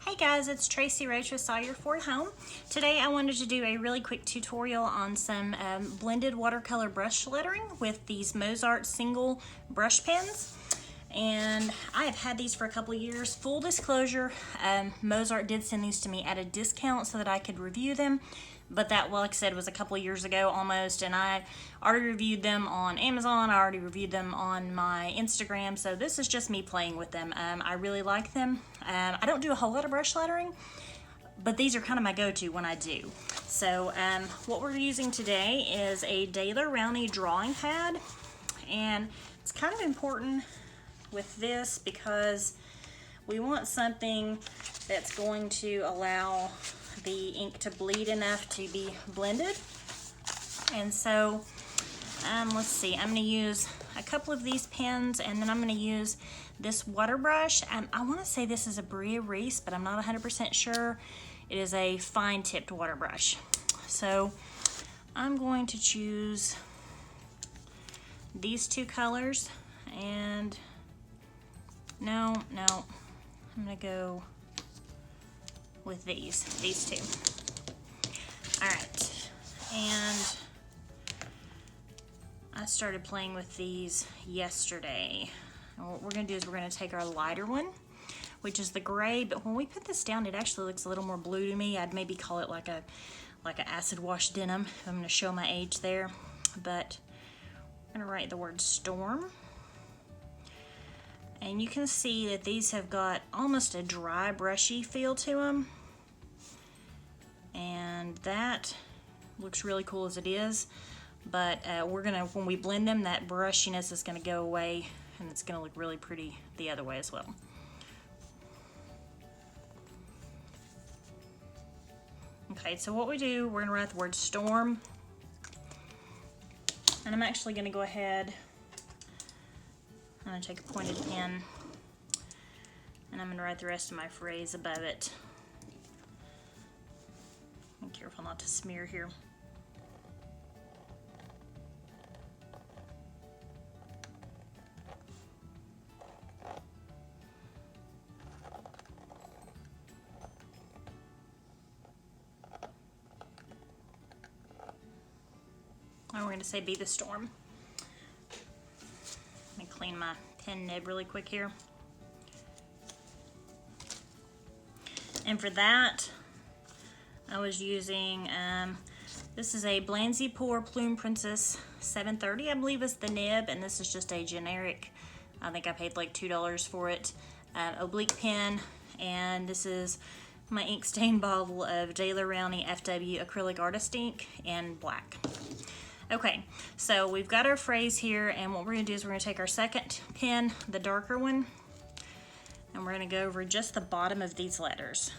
Hey guys, it's Tracy Roach with Sawyer for Home. Today I wanted to do a really quick tutorial on some blended watercolor brush lettering with these Mozart Single Brush pens. And I have had these for a couple of years. Full disclosure, Mozart did send these to me at a discount so that I could review them. But that, well, like I said, was a couple of years ago almost, and I already reviewed them on Amazon. I already reviewed them on my Instagram, so this is just me playing with them. I really like them. I don't do a whole lot of brush lettering, but these are kind of my go-to when I do. So what we're using today is a Daler Rowney drawing pad, and it's kind of important with this because we want something that's going to allow the ink to bleed enough to be blended. And so let's see, I'm going to use a couple of these pens, and then I'm going to use this water brush. I want to say this is a Reese, but I'm not 100% sure. It is a fine tipped water brush. So I'm going to choose these two colors, and no, I'm going to go with these two. All right, and I started playing with these yesterday. And what we're gonna do is we're gonna take our lighter one, which is the gray, but when we put this down, it actually looks a little more blue to me. I'd maybe call it like an acid wash denim. I'm gonna show my age there, but I'm gonna write the word storm. And you can see that these have got almost a dry, brushy feel to them. And that looks really cool as it is. But when we blend them, that brushiness is gonna go away, and it's gonna look really pretty the other way as well. Okay, so what we do, we're gonna write the word storm. And I'm actually gonna go ahead, I'm going to take a pointed pen, and I'm going to write the rest of my phrase above it. Be careful not to smear here. And we're going to say be the storm. Clean my pen nib really quick here. And for that, I was using, this is a Blanzy Pour Plume Princess 730, I believe is the nib, and this is just a generic, I think I paid like $2 for it, oblique pen, and this is my ink stain bottle of Daler Rowney FW acrylic artist ink in black. Okay, so we've got our phrase here, and what we're going to do is we're going to take our second pen, the darker one, and we're going to go over just the bottom of these letters.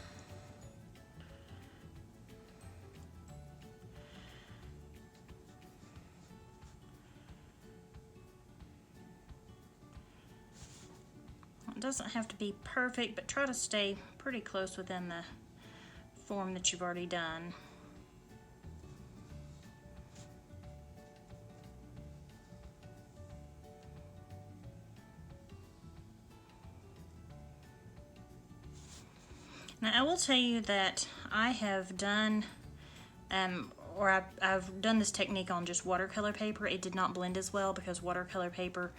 It doesn't have to be perfect, but try to stay pretty close within the form that you've already done. Now I will tell you that I have done, I've done this technique on just watercolor paper. It did not blend as well because watercolor paper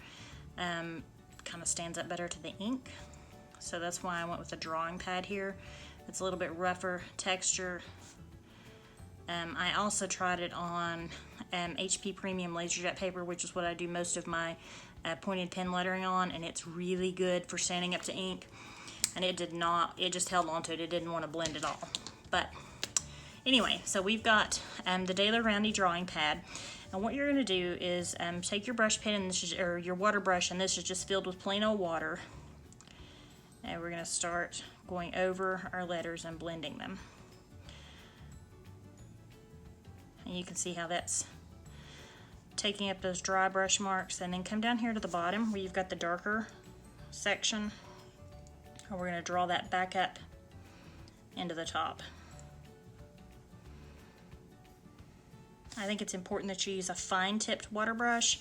kind of stands up better to the ink. So that's why I went with a drawing pad here. It's a little bit rougher texture. I also tried it on HP Premium LaserJet paper, which is what I do most of my pointed pen lettering on, and it's really good for standing up to ink. And it did not, it just held onto it. It didn't want to blend at all. But anyway, so we've got the Daler Rowney drawing pad. And what you're going to do is take your brush pen, and this is, or your water brush, and this is just filled with plain old water. And we're going to start going over our letters and blending them. And you can see how that's taking up those dry brush marks. And then come down here to the bottom where you've got the darker section. And we're going to draw that back up into the top. I think it's important that you use a fine tipped water brush.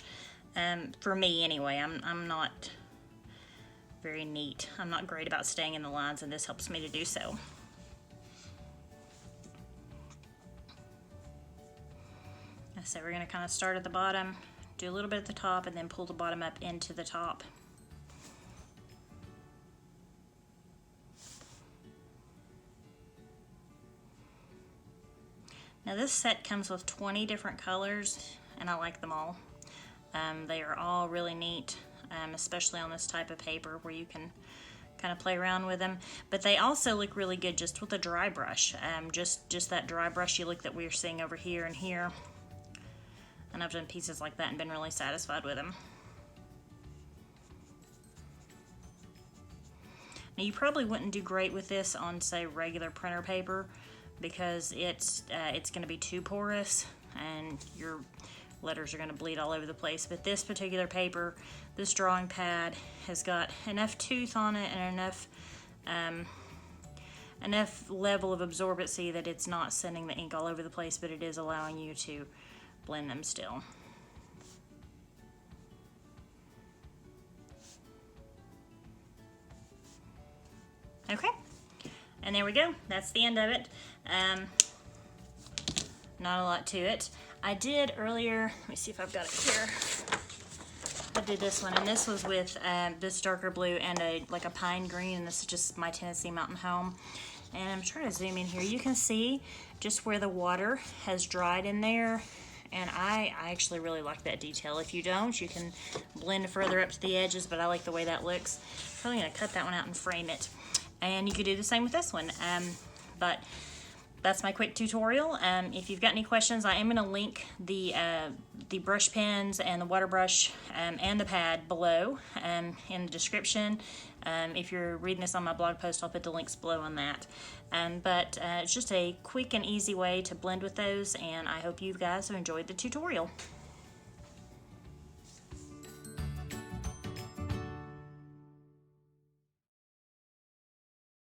For me anyway, I'm not very neat. I'm not great about staying in the lines, and this helps me to do so. So we're going to kind of start at the bottom, do a little bit at the top, and then pull the bottom up into the top. Now this set comes with 20 different colors, and I like them all. They are all really neat, especially on this type of paper where you can kind of play around with them. But they also look really good just with a dry brush. Just that dry brushy look that we're seeing over here and here. And I've done pieces like that and been really satisfied with them. Now you probably wouldn't do great with this on, say, regular printer paper because it's going to be too porous and your letters are going to bleed all over the place. But this particular paper, this drawing pad, has got enough tooth on it and enough level of absorbency that it's not sending the ink all over the place, but it is allowing you to blend them still. Okay, and there we go. That's the end of it. Not a lot to it. I did earlier, let me see if I've got it here. I did this one, and this was with this darker blue and like a pine green, and this is just my Tennessee Mountain Home. And I'm trying to zoom in here. You can see just where the water has dried in there, and I actually really like that detail. If you don't, you can blend further up to the edges, but I like the way that looks. Probably gonna cut that one out and frame it. And you could do the same with this one. But that's my quick tutorial. If you've got any questions, I am going to link the brush pens and the water brush and the pad below in the description. If you're reading this on my blog post, I'll put the links below on that. But it's just a quick and easy way to blend with those, and I hope you guys have enjoyed the tutorial.